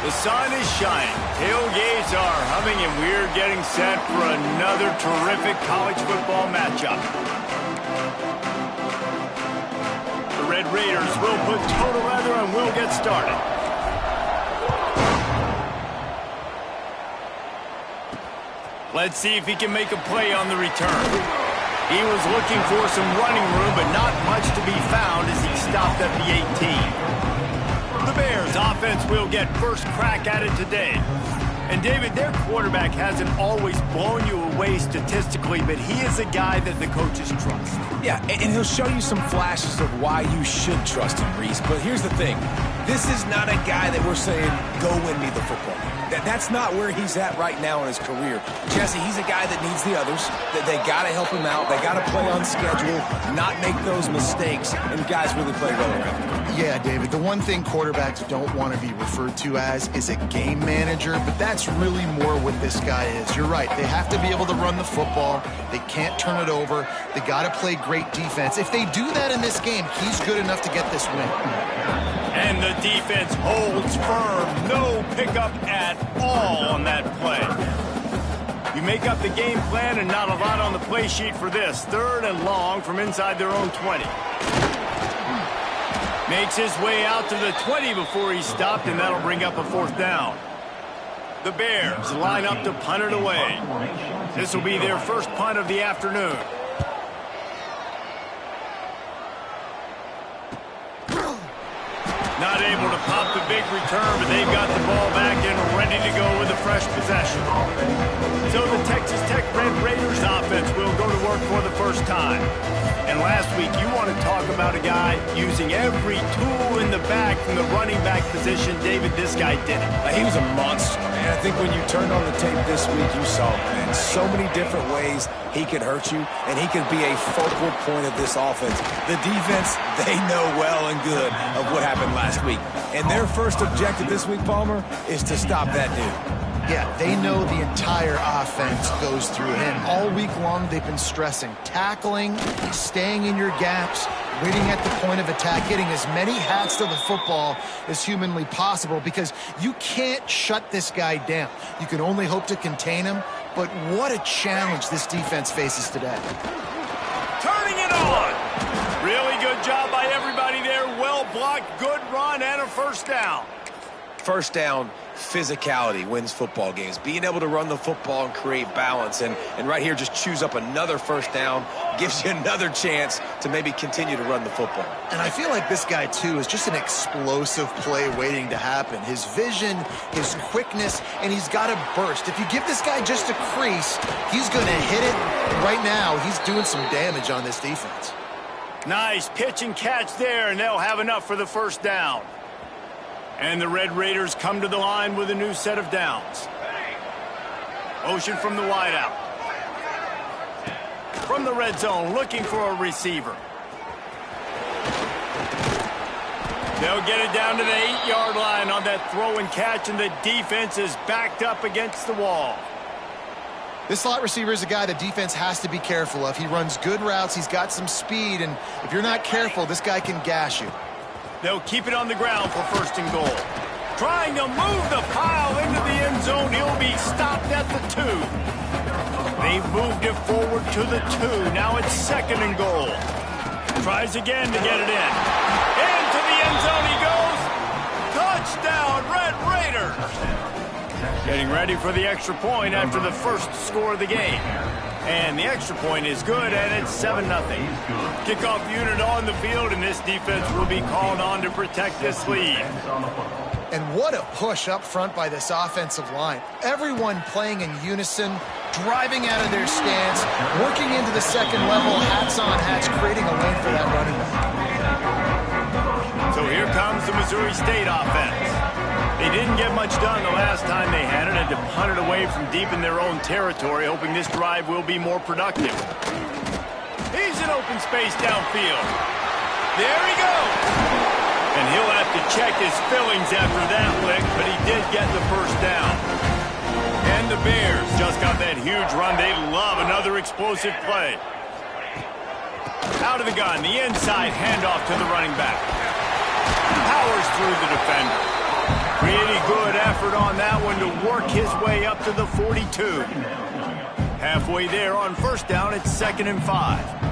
The sun is shining, tailgates are humming, and we're getting set for another terrific college football matchup. The Red Raiders will put total leather and we'll get started. Let's see if he can make a play on the return. He was looking for some running room, but not much to be found as he stopped at the 18. The Bears offense will get first crack at it today. And David, their quarterback hasn't always blown you away statistically, but he is a guy that the coaches trust. Yeah, and he'll show you some flashes of why you should trust him, Reese. But here's the thing. This is not a guy that we're saying, go win me the football game. That's not where he's at right now in his career. Jesse, he's a guy that needs the others. That they got to help him out. They got to play on schedule, not make those mistakes, and guys really play well around him. Yeah, David, the one thing quarterbacks don't want to be referred to as is a game manager, but that's really more what this guy is. You're right. They have to be able to run the football. They can't turn it over. They got to play great defense. If they do that in this game, he's good enough to get this win. And the defense holds firm. No pickup at all on that play. You make up the game plan and not a lot on the play sheet for this. 3rd and long from inside their own 20. Makes his way out to the 20 before he's stopped, and that'll bring up a 4th down. The Bears line up to punt it away. This will be their first punt of the afternoon. Not able to pop the big return, but they've got the ball back and ready to go with a fresh possession. So the Texas Tech Red Raiders offense will go to work for the first time. And last week, you want to talk about a guy using every tool in the bag from the running back position. David, this guy did it. He was a monster, man. I think when you turned on the tape this week, you saw it, man. So many different ways he could hurt you, and he could be a focal point of this offense. The defense, they know well and good of what happened last week. And their first objective this week, Palmer, is to stop that dude. Yeah, they know the entire offense goes through him. All week long, they've been stressing tackling, staying in your gaps, waiting at the point of attack, getting as many hats to the football as humanly possible because you can't shut this guy down. You can only hope to contain him, but what a challenge this defense faces today. Turning it on. Really good job by everybody there. Well blocked, good run, and a first down. First down, physicality wins football games. Being able to run the football and create balance. And right here, just choose up another first down, gives you another chance to maybe continue to run the football. And I feel like this guy, too, is just an explosive play waiting to happen. His vision, his quickness, and he's got a burst. If you give this guy just a crease, he's going to hit it. And right now, he's doing some damage on this defense. Nice pitch and catch there, and they'll have enough for the first down. And the Red Raiders come to the line with a new set of downs. Motion from the wideout. From the red zone, looking for a receiver. They'll get it down to the 8-yard line on that throw and catch, and the defense is backed up against the wall. This slot receiver is a guy the defense has to be careful of. He runs good routes, he's got some speed, and if you're not careful, this guy can gash you. They'll keep it on the ground for 1st and goal. Trying to move the pile into the end zone. He'll be stopped at the 2. They've moved it forward to the 2. Now it's 2nd and goal. Tries again to get it in. Into the end zone he goes. Touchdown, Red Raiders. Getting ready for the extra point after the first score of the game. And the extra point is good, and it's 7-0. Kickoff unit on the field, and this defense will be called on to protect this lead. And what a push up front by this offensive line. Everyone playing in unison, driving out of their stance, working into the second level, hats on hats, creating a lane for that running back. So here comes the Missouri State offense. They didn't get much done the last time they had it, had to punt it away from deep in their own territory, hoping this drive will be more productive. He's in open space downfield. There he goes. And he'll have to check his fillings after that lick, but he did get the first down. And the Bears just got that huge run. They love another explosive play. Out of the gun, the inside handoff to the running back. Powers through the defender. Pretty good effort on that one to work his way up to the 42. Halfway there on first down, it's 2nd and 5.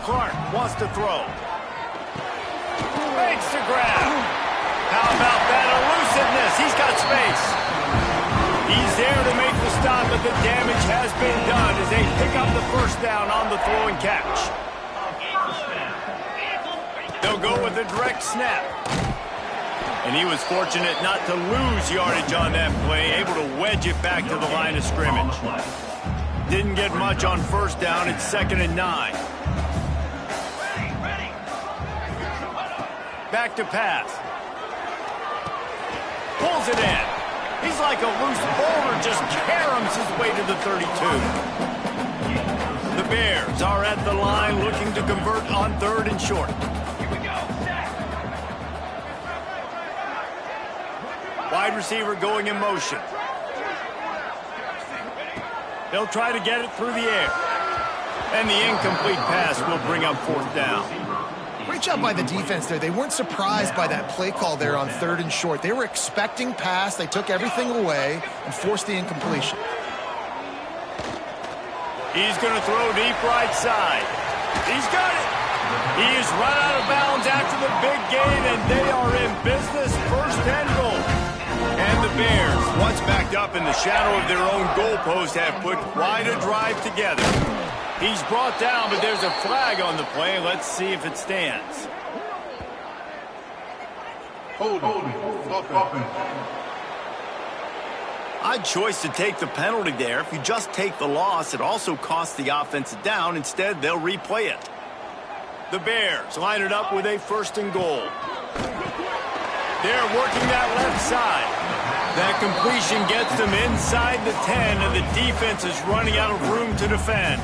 Clark wants to throw. Makes the grab. How about that elusiveness? He's got space. He's there to make the stop, but the damage has been done as they pick up the first down on the throw and catch. They'll go with a direct snap. And he was fortunate not to lose yardage on that play, able to wedge it back to the line of scrimmage. Didn't get much on first down. It's 2nd and 9. Back to pass. Pulls it in. He's like a loose boulder, just caroms his way to the 32. The Bears are at the line looking to convert on 3rd and short. Wide receiver going in motion. They'll try to get it through the air. And the incomplete pass will bring up 4th down. Great job by the defense there. They weren't surprised by that play call there on 3rd and short. They were expecting pass. They took everything away and forced the incompletion. He's going to throw deep right side. He's got it. He is run out of bounds after the big gain, and they are in business. 1st and goal. And the Bears, once backed up in the shadow of their own goalpost, have put quite a drive together. He's brought down, but there's a flag on the play. Let's see if it stands. Odd choice to take the penalty there. If you just take the loss, it also costs the offense a down. Instead, they'll replay it. The Bears line it up with a 1st and goal. They're working that left side. That completion gets them inside the 10, and the defense is running out of room to defend.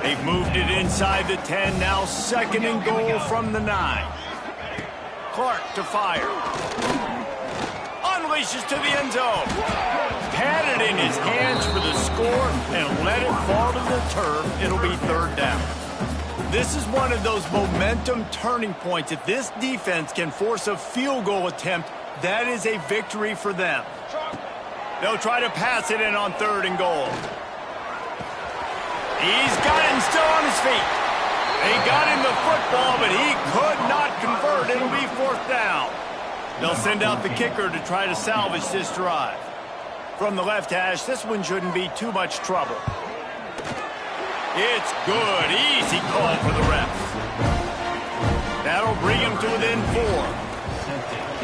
They've moved it inside the 10, now 2nd and goal from the 9. Clark to fire. Unleashes to the end zone. Had it in his hands for the score and let it fall to the turf. It'll be 3rd down. This is one of those momentum turning points. If this defense can force a field goal attempt, that is a victory for them. They'll try to pass it in on 3rd and goal. He's got him still on his feet. They got him the football, but he could not convert. It'll be 4th down. They'll send out the kicker to try to salvage this drive. From the left hash, this one shouldn't be too much trouble. It's good. Easy call for the refs. That'll bring him to within 4.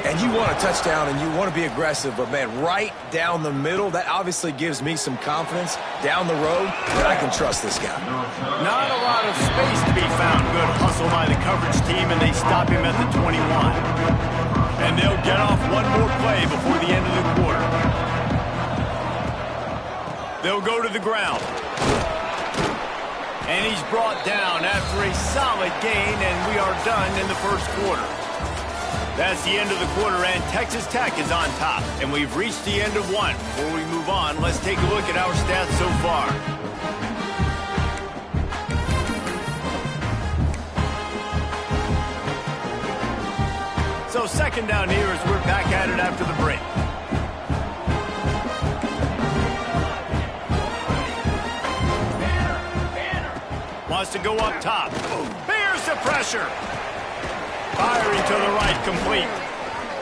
And you want a touchdown and you want to be aggressive, but, man, right down the middle, that obviously gives me some confidence down the road that I can trust this guy. Not a lot of space to be found. Good hustle by the coverage team, and they stop him at the 21. And they'll get off one more play before the end of the quarter. They'll go to the ground. And he's brought down after a solid gain, and we are done in the 1st quarter. That's the end of the quarter, and Texas Tech is on top. And we've reached the end of one. Before we move on, let's take a look at our stats so far. So 2nd down here as we're back at it after the break. Wants to go up top. Here's the pressure. Firing to the right, complete.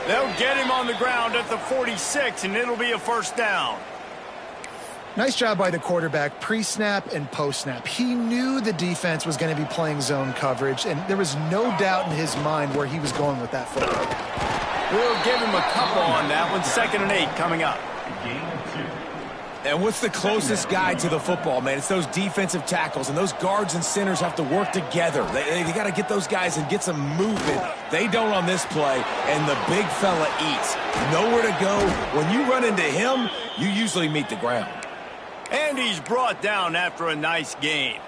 They'll get him on the ground at the 46, and it'll be a 1st down. Nice job by the quarterback, pre-snap and post-snap. He knew the defense was going to be playing zone coverage, and there was no doubt in his mind where he was going with that football. We'll give him a couple on that one. 2nd and 8 coming up. And what's the closest guy to the football, man? It's those defensive tackles, and those guards and centers have to work together. They got to get those guys and get some movement. They don't on this play, and the big fella eats. Nowhere to go. When you run into him, you usually meet the ground. And he's brought down after a nice gain.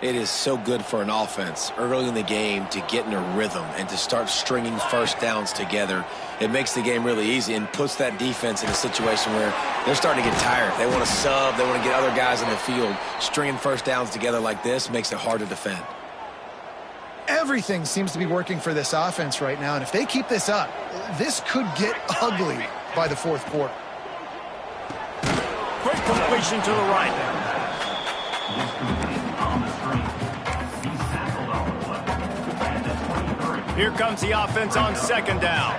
It is so good for an offense early in the game to get in a rhythm and to start stringing first downs together. It makes the game really easy and puts that defense in a situation where they're starting to get tired. They want to sub. They want to get other guys in the field. Stringing first downs together like this makes it hard to defend. Everything seems to be working for this offense right now, and if they keep this up, this could get ugly by the fourth quarter. Quick completion to the right. Here comes the offense on second down.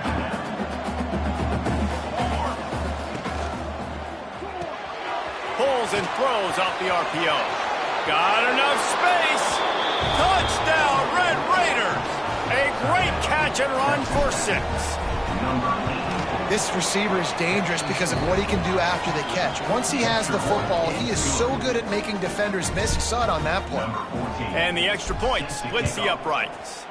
Pulls and throws off the RPO. Got enough space. Touchdown, Red Raiders. A great catch and run for 6. This receiver is dangerous because of what he can do after the catch. Once he has the football, he is so good at making defenders miss. You saw it on that play. And the extra point splits the uprights.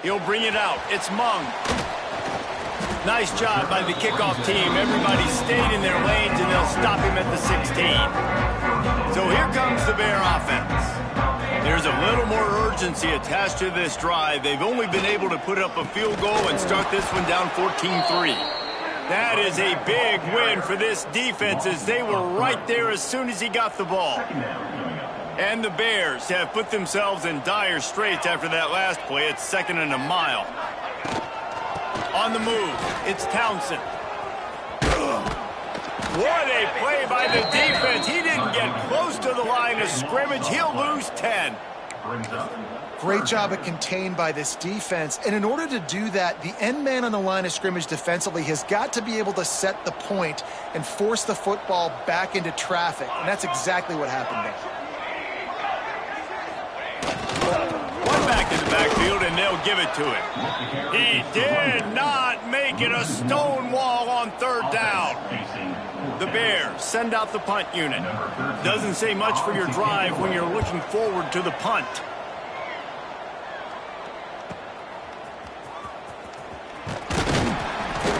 He'll bring it out. It's Mung. Nice job by the kickoff team. Everybody stayed in their lanes, and they'll stop him at the 16. So here comes the Bear offense. There's a little more urgency attached to this drive. They've only been able to put up a field goal and start this one down 14-3. That is a big win for this defense, as they were right there as soon as he got the ball. And the Bears have put themselves in dire straits after that last play. It's 2nd and a mile. On the move, it's Townsend. What a play by the defense. He didn't get close to the line of scrimmage. He'll lose 10. Great job at contained by this defense. And in order to do that, the end man on the line of scrimmage defensively has got to be able to set the point and force the football back into traffic. And that's exactly what happened there. One back in the backfield, and they'll give it to him. He did not make it a stone wall on 3rd down. The Bears send out the punt unit. Doesn't say much for your drive when you're looking forward to the punt.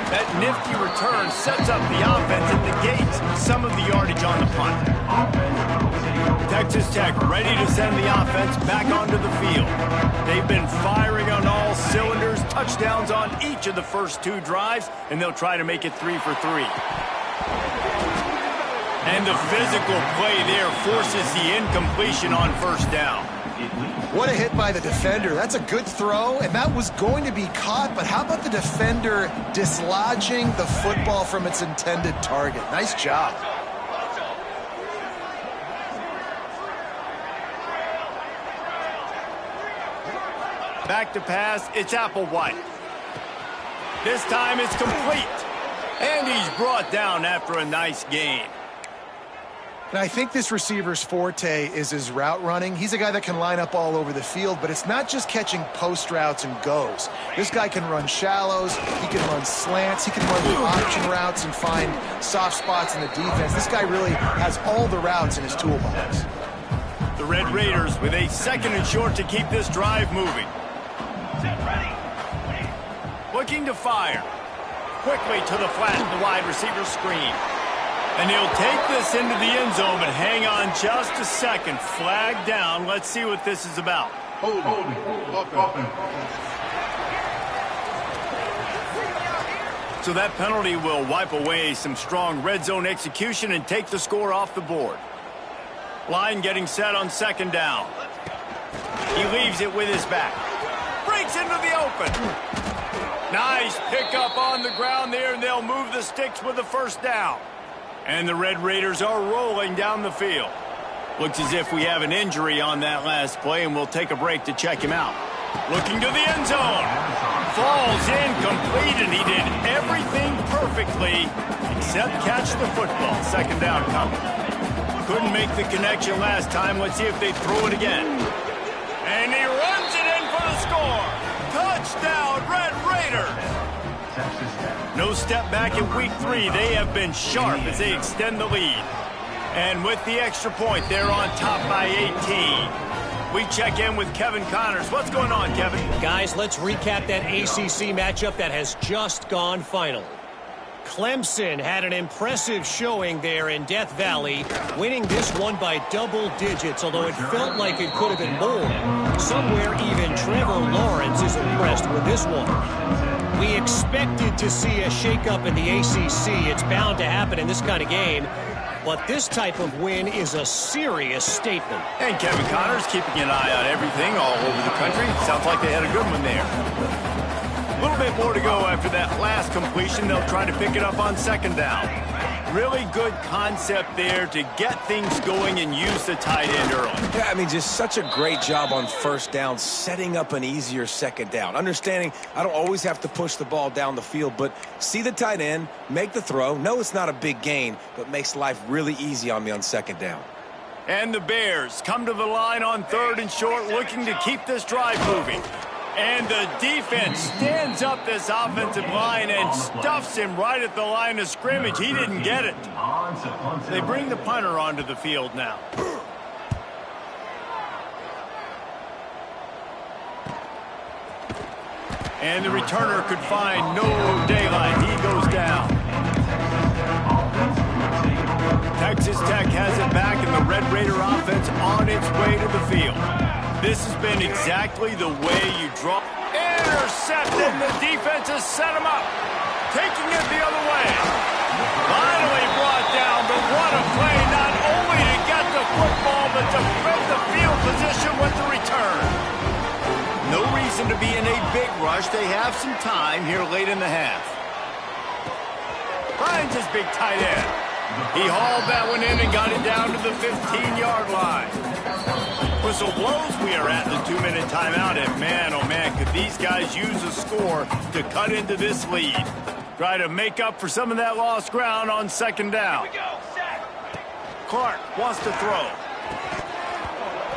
That nifty return sets up the offense and negates some of the yardage on the punt. Texas Tech ready to send the offense back onto the field. They've been firing on all cylinders, touchdowns on each of the first 2 drives, and they'll try to make it 3 for 3. And the physical play there forces the incompletion on 1st down. What a hit by the defender. That's a good throw, and that was going to be caught, but how about the defender dislodging the football from its intended target? Nice job. Back to pass, it's Applewhite. This time it's complete. And he's brought down after a nice gain. And I think this receiver's forte is his route running. He's a guy that can line up all over the field, but it's not just catching post routes and goes. This guy can run shallows, he can run slants, he can run the option routes and find soft spots in the defense. This guy really has all the routes in his toolbox. The Red Raiders with a 2nd and short to keep this drive moving. Looking to fire. Quickly to the flat, the wide receiver screen. And he'll take this into the end zone, but hang on just a second. Flag down. Let's see what this is about. So that penalty will wipe away some strong red zone execution and take the score off the board. Line getting set on 2nd down. He leaves it with his back. Breaks into the open. Nice pickup on the ground there, and they'll move the sticks with the 1st down. And the Red Raiders are rolling down the field. Looks as if we have an injury on that last play, and we'll take a break to check him out. Looking to the end zone. Falls incomplete, and he did everything perfectly except catch the football. 2nd down coming. Couldn't make the connection last time. Let's see if they throw it again. And he runs it in for the score. Touchdown, Red Raiders. No step back in week 3. They have been sharp as they extend the lead. And with the extra point, they're on top by 18. We check in with Kevin Connors. What's going on, Kevin? Guys, let's recap that ACC matchup that has just gone final. Clemson had an impressive showing there in Death Valley, winning this one by double digits, although it felt like it could have been more. Somewhere even Trevor Lawrence is impressed with this one. We expected to see a shakeup in the ACC. It's bound to happen in this kind of game. But this type of win is a serious statement. And Kevin Connors keeping an eye on everything all over the country. Sounds like they had a good one there. A little bit more to go after that last completion. They'll try to pick it up on second down. Really good concept there to get things going and use the tight end early. Yeah, I mean, just such a great job on first down, setting up an easier second down. Understanding I don't always have to push the ball down the field, but see the tight end, make the throw. No, it's not a big gain, but makes life really easy on me on second down. And the Bears come to the line on 3rd and short, looking to keep this drive moving. And the defense stands up this offensive line and stuffs him right at the line of scrimmage. He didn't get it. They bring the punter onto the field now. And the returner could find no daylight. He goes down. Texas Tech has it back, and the Red Raider offense on its way to the field. This has been exactly the way you draw. Intercepted, and the defense has set him up. Taking it the other way. Finally brought down, but what a play, not only to get the football, but to build the field position with the return. No reason to be in a big rush. They have some time here late in the half. Finds his big tight end. He hauled that one in and got it down to the 15-yard line. Whistle blows, we are at the 2-minute timeout, and man, oh man, could these guys use a score to cut into this lead. Try to make up for some of that lost ground on second down. Clark wants to throw.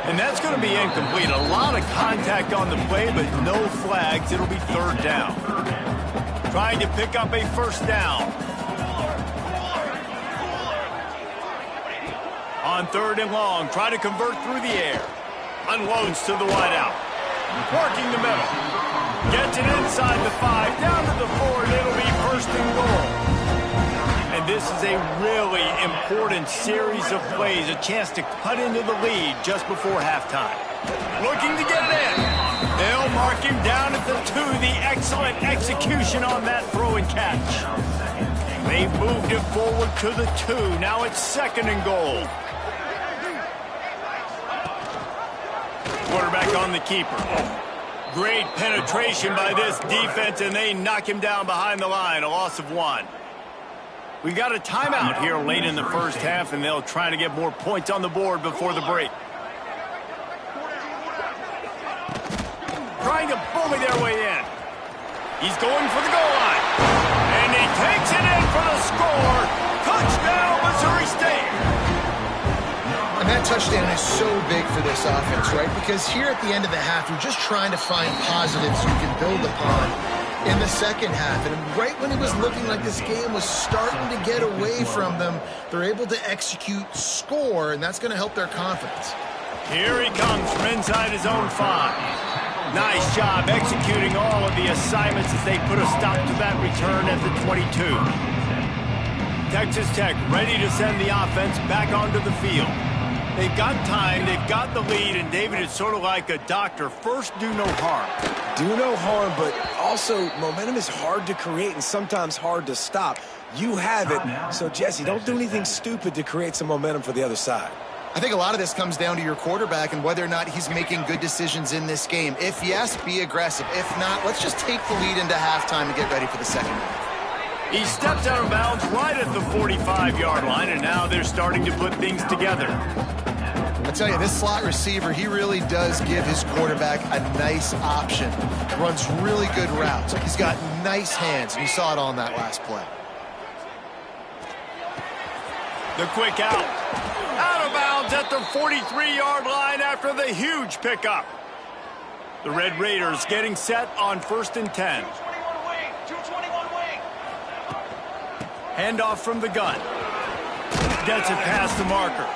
And that's going to be incomplete. A lot of contact on the play, but no flags. It'll be 3rd down. Trying to pick up a first down. On 3rd and long, try to convert through the air. Unloads to the wideout. Working the middle. Gets it inside the 5, down to the 4, and it'll be 1st and goal. And this is a really important series of plays, a chance to cut into the lead just before halftime. Looking to get it in. They'll mark him down at the 2, the excellent execution on that throw and catch. They've moved it forward to the 2, now it's 2nd and goal. Quarterback on the keeper. Great penetration by this defense, and they knock him down behind the line, a loss of 1. We got a timeout here late in the first half, and they'll try to get more points on the board before the break. Trying to bully their way in. He's going for the goal line. And he takes it in for the score. Touchdown, Missouri State. And that touchdown is so big for this offense, right? Because here at the end of the half, you're just trying to find positives you can build upon in the second half. And right when it was looking like this game was starting to get away from them, they're able to execute, score, and that's going to help their confidence. Here he comes from inside his own 5. Nice job executing all of the assignments as they put a stop to that return at the 22. Texas Tech ready to send the offense back onto the field. They've got time, they've got the lead, and David, it's sort of like a doctor. First, do no harm. Do no harm, but also momentum is hard to create and sometimes hard to stop. You have it, so Jesse, don't do anything stupid to create some momentum for the other side. I think a lot of this comes down to your quarterback and whether or not he's making good decisions in this game. If yes, be aggressive. If not, let's just take the lead into halftime and get ready for the second half. He steps out of bounds right at the 45-yard line, and now they're starting to put things together. I tell you, this slot receiver, he really does give his quarterback a nice option. Runs really good routes. He's got nice hands, and you saw it on that last play. The quick out. Out of bounds at the 43-yard line after the huge pickup. The Red Raiders getting set on 1st and 10. Handoff from the gun. Gets it past the marker.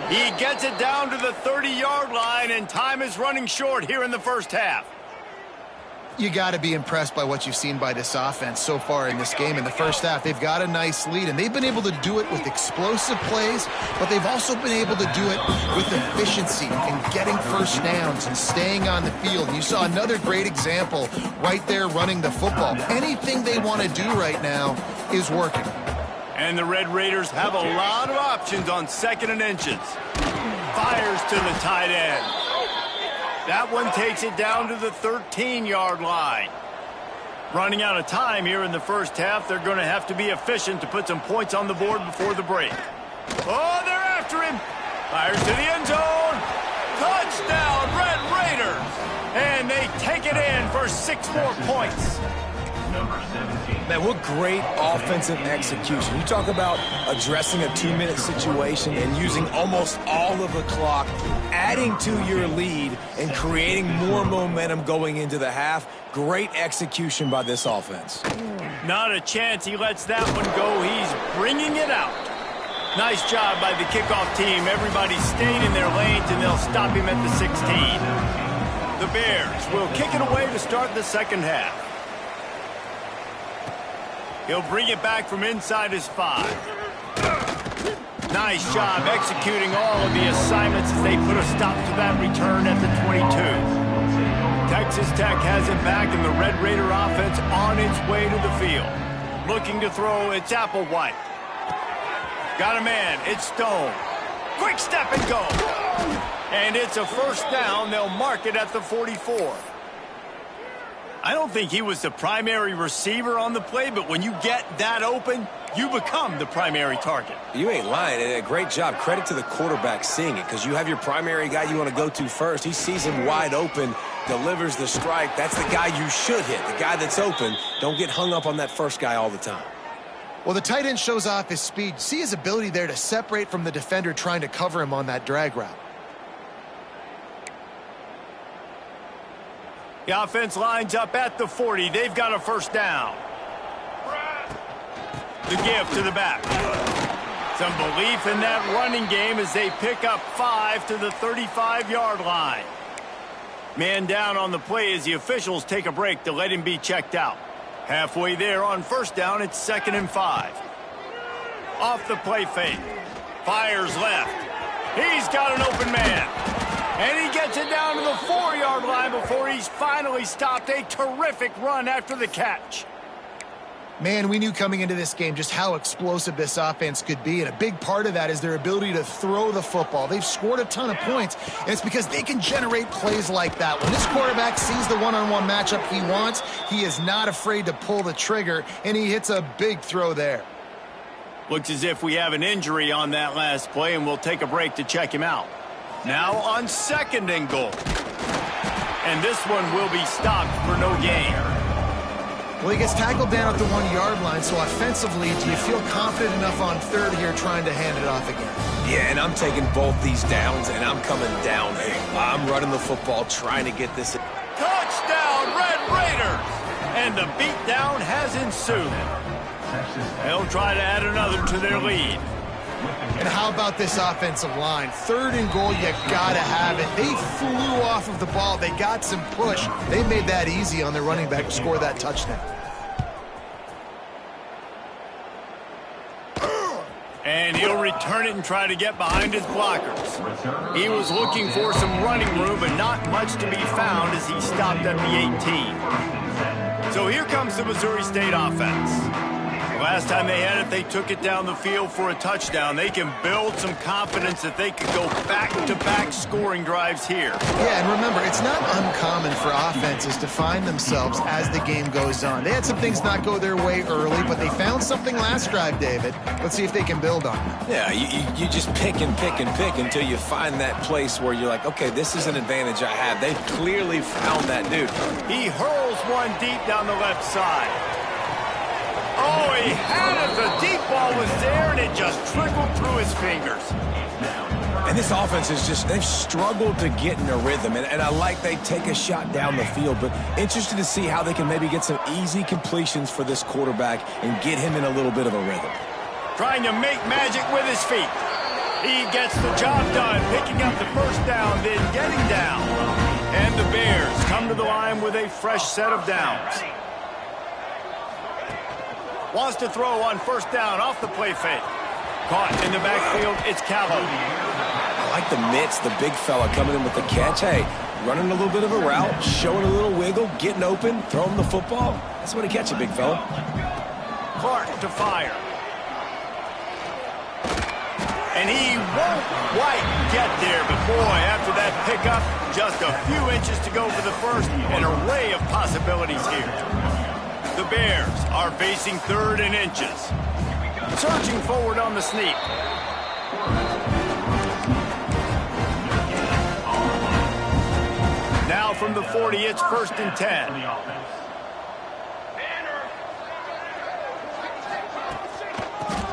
He gets it down to the 30-yard line, and time is running short here in the first half. You got to be impressed by what you've seen by this offense so far in this game. In the first half, they've got a nice lead, and they've been able to do it with explosive plays, but they've also been able to do it with efficiency and getting first downs and staying on the field. And you saw another great example right there running the football. Anything they want to do right now is working. And the Red Raiders have a lot of options on 2nd and inches. Fires to the tight end. That one takes it down to the 13-yard line. Running out of time here in the first half. They're going to have to be efficient to put some points on the board before the break. Oh, they're after him. Fires to the end zone. Touchdown, Red Raiders. And they take it in for 6 more points. Man, what great offensive execution. You talk about addressing a 2-minute situation and using almost all of the clock, adding to your lead and creating more momentum going into the half. Great execution by this offense. Not a chance he lets that one go. He's bringing it out. Nice job by the kickoff team. Everybody stayed in their lanes, and they'll stop him at the 16. The Bears will kick it away to start the second half. He'll bring it back from inside his 5. Nice job executing all of the assignments as they put a stop to that return at the 22. Texas Tech has it back, and the Red Raider offense on its way to the field. Looking to throw, it's Applewhite. Got a man, it's Stone. Quick step and go. And it's a first down. They'll mark it at the 44. I don't think he was the primary receiver on the play, but when you get that open, you become the primary target. You ain't lying. And a great job. Credit to the quarterback seeing it, because you have your primary guy you want to go to first. He sees him wide open, delivers the strike. That's the guy you should hit, the guy that's open. Don't get hung up on that first guy all the time. Well, the tight end shows off his speed. See his ability there to separate from the defender trying to cover him on that drag route. The offense lines up at the 40. They've got a first down. The give to the back. Some belief in that running game as they pick up 5 to the 35-yard line. Man down on the play as the officials take a break to let him be checked out. Halfway there on first down, it's 2nd and 5. Off the play fake. Fires left. He's got an open man. And he gets it down to the 4-yard line before he's finally stopped. A terrific run after the catch. Man, we knew coming into this game just how explosive this offense could be, and a big part of that is their ability to throw the football. They've scored a ton of points, and it's because they can generate plays like that. When this quarterback sees the one-on-one matchup he wants, he is not afraid to pull the trigger, and he hits a big throw there. Looks as if we have an injury on that last play, and we'll take a break to check him out. Now on 2nd and goal. And this one will be stopped for no gain. Well, he gets tackled down at the 1-yard line, so offensively, do you feel confident enough on 3rd here trying to hand it off again? Yeah, and I'm taking both these downs, and I'm coming down here. I'm running the football, trying to get this. Touchdown, Red Raiders! And the beatdown has ensued. They'll try to add another to their lead. And how about this offensive line? 3rd and goal, you gotta have it. They flew off of the ball. They got some push. They made that easy on their running back to score that touchdown. And he'll return it and try to get behind his blockers. He was looking for some running room, but not much to be found as he stopped at the 18. So here comes the Missouri State offense. Last time they had it, they took it down the field for a touchdown. They can build some confidence that they could go back-to-back scoring drives here. Yeah, and remember, it's not uncommon for offenses to find themselves as the game goes on. They had some things not go their way early, but they found something last drive, David. Let's see if they can build on it. Yeah, you just pick and pick and pick until you find that place where you're like, okay, this is an advantage I have. They've clearly found that dude. He hurls one deep down the left side. Oh, he had it. The deep ball was there, and it just trickled through his fingers. And this offense is just, they've struggled to get in a rhythm. And I like they take a shot down the field, but interested to see how they can maybe get some easy completions for this quarterback and get him in a little bit of a rhythm. Trying to make magic with his feet. He gets the job done, picking up the first down, then getting down. And the Bears come to the line with a fresh set of downs. Wants to throw on first down off the play fake. Caught in the backfield, it's Calhoun. I like the mitts, the big fella coming in with the catch. Hey, running a little bit of a route, showing a little wiggle, getting open, throwing the football. That's what he catch it, big fella. Clark to fire. And he won't quite get there, but boy, after that pickup, just a few inches to go for the first. An array of possibilities here. The Bears are facing 3rd and inches. Surging forward on the sneak. Now from the 40, it's 1st and 10.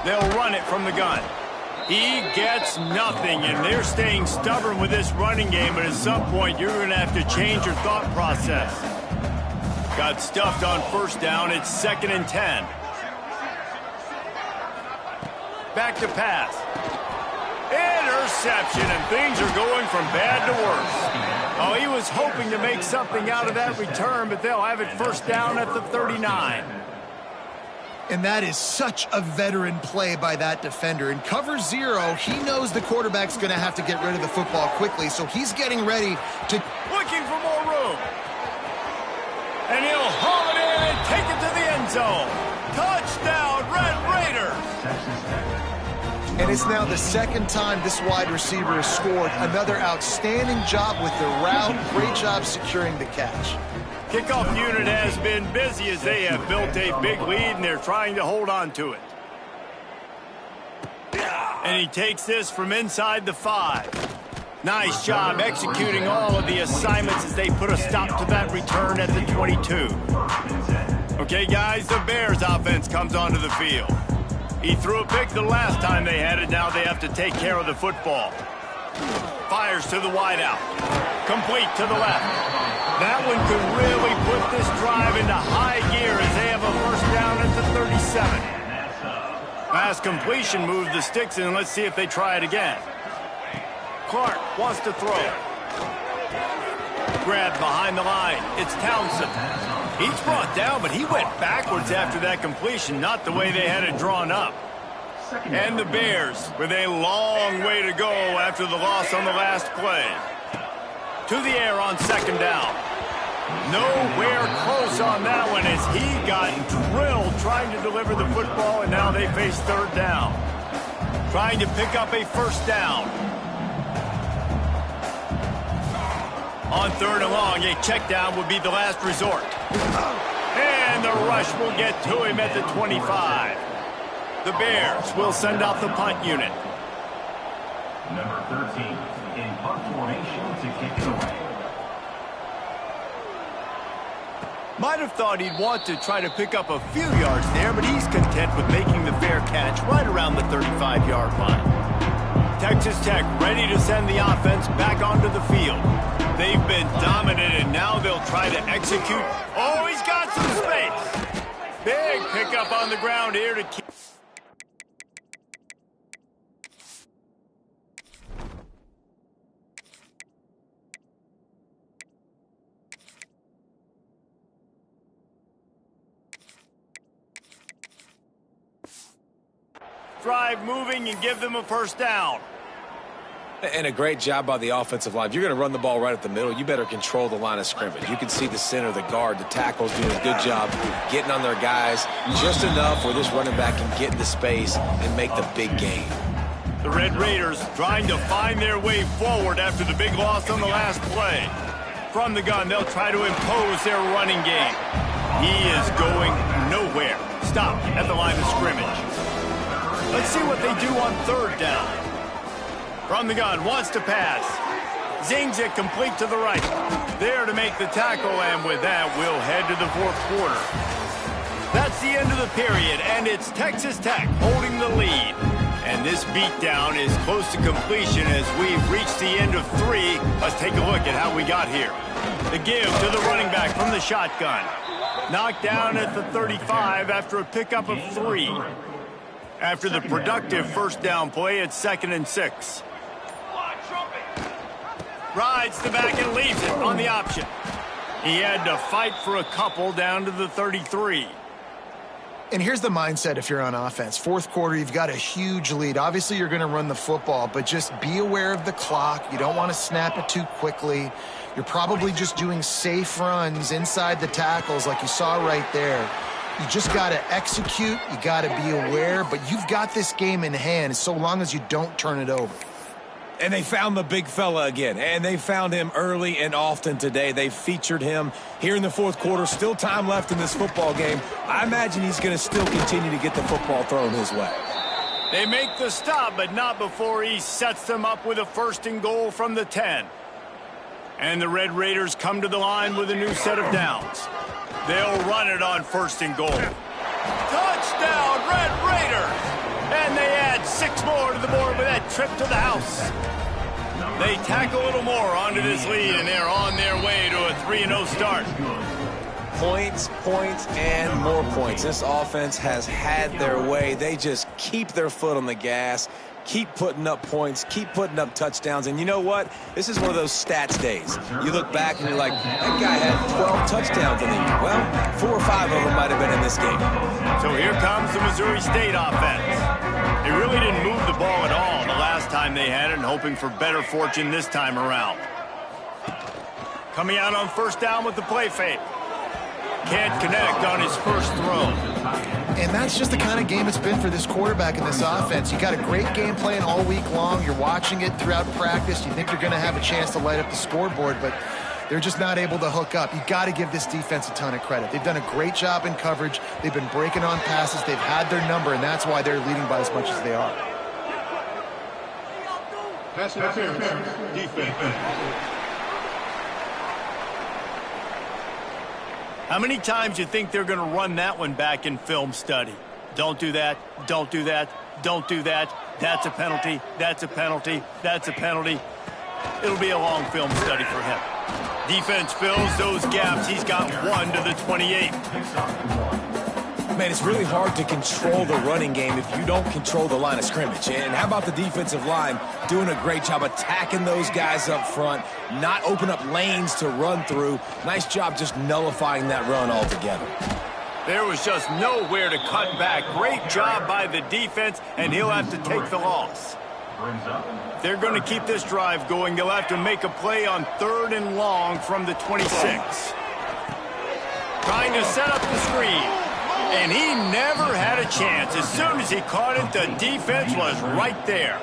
They'll run it from the gun. He gets nothing, and they're staying stubborn with this running game, but at some point you're going to have to change your thought process. Got stuffed on 1st down. It's 2nd and 10. Back to pass. Interception, and things are going from bad to worse. Oh, he was hoping to make something out of that return, but they'll have it 1st down at the 39. And that is such a veteran play by that defender. In cover 0, he knows the quarterback's going to have to get rid of the football quickly, so he's getting ready to... Looking for more room. And he'll haul it in and take it to the end zone. Touchdown, Red Raiders. And it's now the 2nd time this wide receiver has scored. Another outstanding job with the route. Great job securing the catch. Kickoff unit has been busy as they have built a big lead, and they're trying to hold on to it. And he takes this from inside the 5. Nice job executing all of the assignments as they put a stop to that return at the 22. Okay, guys, the Bears offense comes onto the field. He threw a pick the last time they had it. Now they have to take care of the football. Fires to the wideout. Complete to the left. That one could really put this drive into high gear as they have a 1st down at the 37. Pass completion moved the sticks in. Let's see if they try it again. Clark wants to throw. Grabbed behind the line. It's Townsend. He's brought down, but he went backwards after that completion, not the way they had it drawn up. And the Bears with a long way to go after the loss on the last play. To the air on 2nd down. Nowhere close on that one as he got drilled trying to deliver the football, and now they face 3rd down. Trying to pick up a 1st down. On 3rd and long, a check down would be the last resort. And the rush will get to him at the 25. The Bears will send out the punt unit. Number 13 in punt formation to kick it away. Might have thought he'd want to try to pick up a few yards there, but he's content with making the fair catch right around the 35-yard line. Texas Tech ready to send the offense back onto the field. They've been dominant, and now they'll try to execute. Oh, he's got some space. Big pickup on the ground here to keep. Drive moving and give them a 1st down. And a great job by the offensive line. If you're going to run the ball right at the middle, you better control the line of scrimmage. You can see the center, the guard, the tackles doing a good job getting on their guys just enough where this running back can get into space and make the big gain. The Red Raiders trying to find their way forward after the big loss on the last play. From the gun, they'll try to impose their running game. He is going nowhere. Stop at the line of scrimmage. Let's see what they do on 3rd down. From the gun, wants to pass. Zings it complete to the right. There to make the tackle, and with that, we'll head to the 4th quarter. That's the end of the period, and it's Texas Tech holding the lead. And this beatdown is close to completion as we've reached the end of 3. Let's take a look at how we got here. The give to the running back from the shotgun. Knocked down at the 35 after a pickup of 3. After the productive 1st down play, it's 2nd and 6. Rides the back and leaves it on the option. He had to fight for a couple down to the 33. And here's the mindset if you're on offense. 4th quarter, you've got a huge lead. Obviously, you're going to run the football, but just be aware of the clock. You don't want to snap it too quickly. You're probably just doing safe runs inside the tackles like you saw right there. You just got to execute. You got to be aware. But you've got this game in hand so long as you don't turn it over. And they found the big fella again, and they found him early and often today. They featured him here in the fourth quarter. Still time left in this football game. I imagine he's going to still continue to get the football thrown his way. They make the stop, but not before he sets them up with a 1st and goal from the 10. And the Red Raiders come to the line with a new set of downs. They'll run it on 1st and goal. Touchdown, Red Raiders! And they add 6 more to the board with that trip to the house. They tack a little more onto this lead, and they're on their way to a 3-0 start. Points, points, and more points. This offense has had their way. They just keep their foot on the gas, keep putting up points, keep putting up touchdowns. And you know what? This is one of those stats days. You look back and you're like, that guy had 12 touchdowns in the year. Well, 4 or 5 of them might have been in this game. So here comes the Missouri State offense. They really didn't move the ball at all the last time they had it, and hoping for better fortune this time around. Coming out on 1st down with the play fake. Can't connect on his first throw. And that's just the kind of game it's been for this quarterback in this offense. You got a great game plan all week long. You're watching it throughout practice. You think you're going to have a chance to light up the scoreboard, but they're just not able to hook up. You got to give this defense a ton of credit. They've done a great job in coverage. They've been breaking on passes. They've had their number, and that's why they're leading by as much as they are. Pass interference, defense. How many times you think they're going to run that one back in film study? Don't do that. Don't do that. Don't do that. That's a penalty. That's a penalty. That's a penalty. It'll be a long film study for him. Defense fills those gaps. He's got 1 to the 28. Man, it's really hard to control the running game if you don't control the line of scrimmage. And how about the defensive line doing a great job attacking those guys up front, not open up lanes to run through. Nice job just nullifying that run altogether. There was just nowhere to cut back. Great job by the defense, and he'll have to take the loss. If they're going to keep this drive going, they'll have to make a play on 3rd and long from the 26. Trying to set up the screen. And he never had a chance. As soon as he caught it, the defense was right there.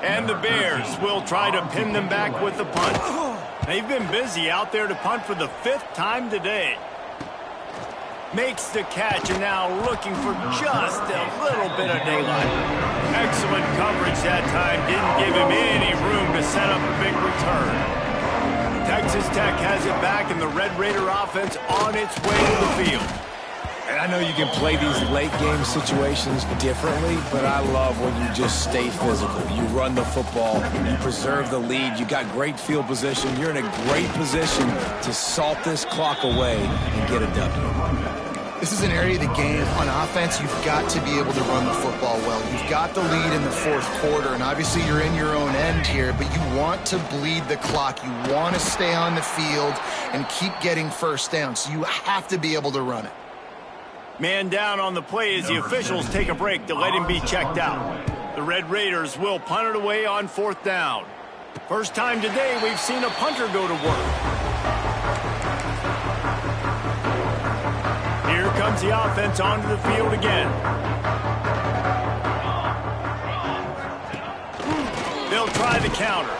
And the Bears will try to pin them back with the punt. They've been busy out there to punt for the 5th time today. Makes the catch, and now looking for just a little bit of daylight. Excellent coverage that time. Didn't give him any room to set up a big return. Texas Tech has it back, and the Red Raider offense on its way to the field. And I know you can play these late-game situations differently, but I love when you just stay physical. You run the football, you preserve the lead, you got great field position. You're in a great position to salt this clock away and get a W. This is an area of the game on offense you've got to be able to run the football well. You've got the lead in the 4th quarter, and obviously you're in your own end here, but you want to bleed the clock. You want to stay on the field and keep getting 1st down, so you have to be able to run it. Man down on the play as the officials take a break to let him be checked out. The Red Raiders will punt it away on 4th down. First time today we've seen a punter go to work. Here comes the offense onto the field again. They'll try the counter.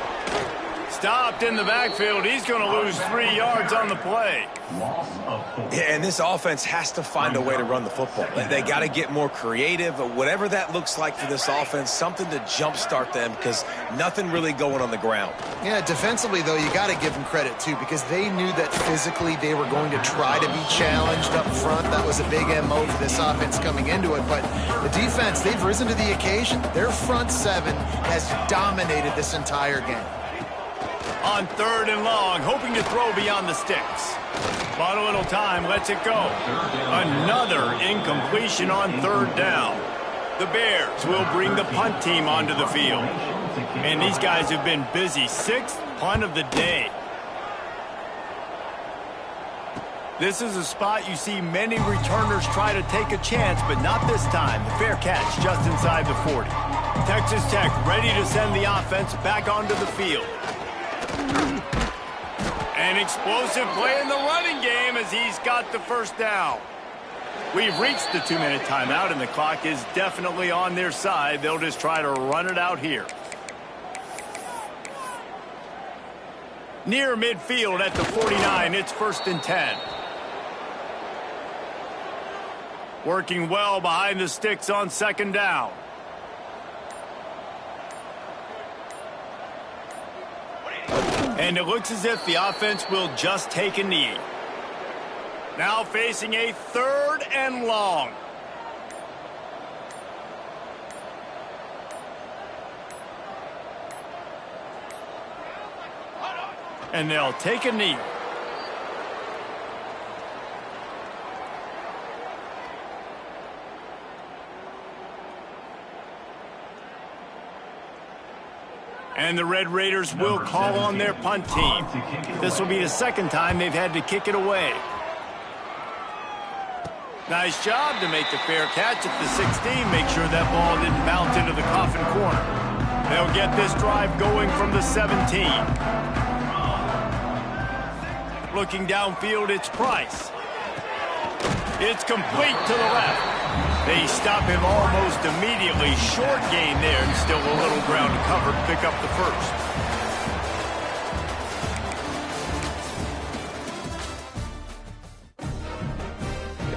Stopped in the backfield. He's going to lose 3 yards on the play. Yeah, and this offense has to find a way to run the football. They got to get more creative, whatever that looks like for this offense, something to jumpstart them because nothing really going on the ground. Yeah, defensively, though, you got to give them credit, too, because they knew that physically they were going to try to be challenged up front. That was a big MO for this offense coming into it. But the defense, they've risen to the occasion. Their front 7 has dominated this entire game. On 3rd and long, hoping to throw beyond the sticks. Bought a little time, lets it go. Another incompletion on 3rd down. The Bears will bring the punt team onto the field. And these guys have been busy. 6th punt of the day. This is a spot you see many returners try to take a chance, but not this time. The fair catch just inside the 40. Texas Tech ready to send the offense back onto the field. An explosive play in the running game as he's got the 1st down. We've reached the 2-minute timeout, and the clock is definitely on their side. They'll just try to run it out here. Near midfield at the 49, it's 1st and 10. Working well behind the sticks on 2nd down. And it looks as if the offense will just take a knee. Now facing a 3rd and long. And they'll take a knee. And the Red Raiders will call on their punt team. This will be the 2nd time they've had to kick it away. Nice job to make the fair catch at the 16. Make sure that ball didn't bounce into the coffin corner. They'll get this drive going from the 17. Looking downfield, it's Price. It's complete to the left. They stop him almost immediately. Short gain there, and still a little ground to cover to pick up the 1st.